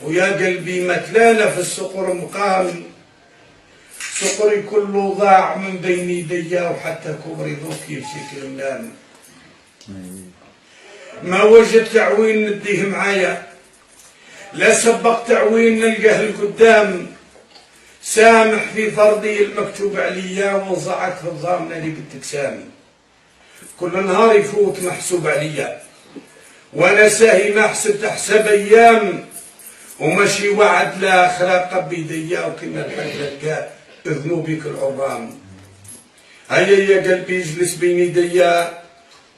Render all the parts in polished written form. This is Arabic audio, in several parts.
ويا قلبي متلانا في السقر مقام، سقري كله ضاع من بين يديا، وحتى كبري ذوك بشكل منام. ما وجد تعوين نديه معايا، لا سبق تعوين نلقاه القدام، سامح في فرضي المكتوب عليا، وانصعك في الظامن اللي قلتك سامي. كل نهار يفوت محسوب عليا، وانا ساهي ما حسبت حساب ايام، وماشي وعد لاخره بيديا، وكنا الحق نلقاه ذنوبك العظام. هيا يا قلبي اجلس بين يديا،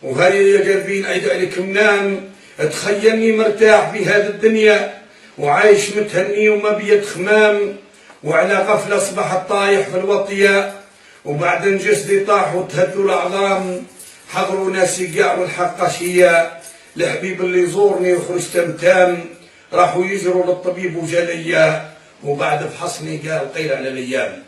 وهيا يا قلبي نعيد عليك منام، تخيلني مرتاح في هذه الدنيا، وعايش متهني وما بيد خمام، وعلى غفله اصبحت طايح في الوطيه، وبعدين جسدي طاح وتهدوا الاعظام. حضروا ناسي كاع والحق اشياء، الحبيب اللي يزورني وخرج تمتام، راحوا يجروا للطبيب وجاليا، وبعد فحصني قال قيل على الايام.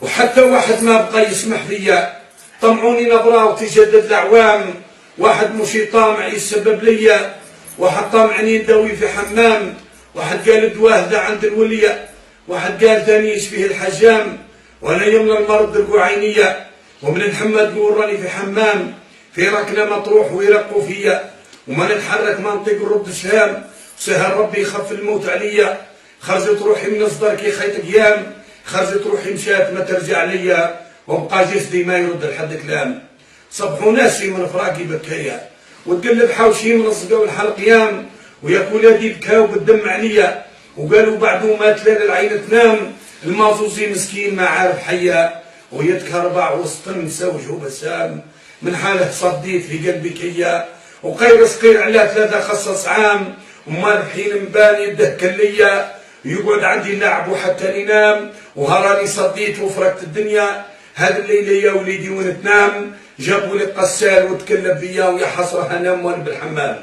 وحتى واحد ما بقى يسمح فيا، طمعوني نظره وتجدد الاعوام، واحد مشي طامع يسبب ليا، واحد طامعني نداوي في حمام، واحد قال دواه ذا عند الوليه، واحد قال ثاني يشفيه الحجام، وانا يمنى المرض دلقوا عينيا، ومن نحمد نقول راني في حمام، في ركنه مطروح ويرقوا فيا، وما نتحرك ما نطيق نرد شهام، سهل ربي يخف الموت عليا. خرجت روحي من الصدر كي خيط قيام، خرجت روحي مشات ما ترجع ليا، وبقى جسدي ما يرد لحد كلام. صبحوا ناسي من فراقي بكايا، وتقلب حوشي من الصقا والحلقيام، وياك ولادي بكاو بالدم عليا، وقالوا بعدو مات ليل العين تنام، المازوزي مسكين ما عارف حيا، ويدك ربع وسط النسا وجهه بسام، من حاله صديت في قلبي كيا، وقير صقير على ثلاثه خصص عام، وما الحين مباني يده كليا، يقعد عندي لعب وحتى ينام، وهراني صديت وفرقت الدنيا. هذا الليله يا وليدي وين تنام، جابوا لي القسال وتكلم بيا، ويا حسره انام وانا بالحمام.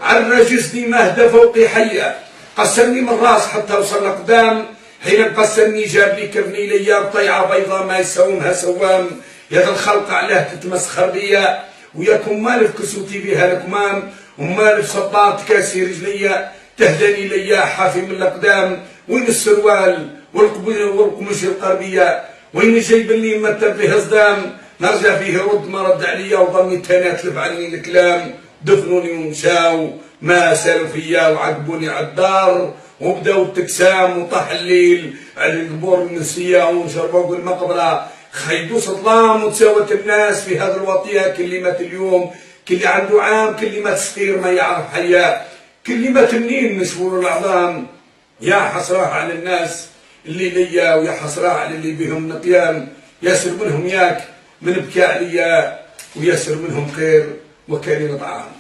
عرى جسدي ما هدى فوقي حيه، قسمني من راس حتى وصل لقدام، حين قسمني جاب لي كرني ليا بطيعه بيضاء ما يساومها سوام. يا ذا الخلق علاه تتمسخر بيا، وياكم مالف كسوتي بها الكمام، ومالف صباط كاسي رجليا، تهدني ليا حافي من الاقدام. وين السروال والقمش القربيه، وين جايب لي ممثل فيه صدام، نرجع فيه رد ما رد عليا، وضمي تاني اتلف عني الكلام. دفنوني ومشاو ما سالوا فيا، وعقبوني على الدار، وبداو التكسام، وطاح الليل على القبور النسيه، ونشربوا المقبره، خيدوا ظلام وتساوت الناس في هذا الوطيه. كل مات اليوم، كل عنده عام، كل مات صغير ما يعرف حياه، كل مات منين نشور الاعظام. يا حسراه على الناس اللي ليا، ويا حسراه على اللي بهم نقيان، ياسر منهم ياك من بكى عليا، وياسر منهم خير وكان طعام.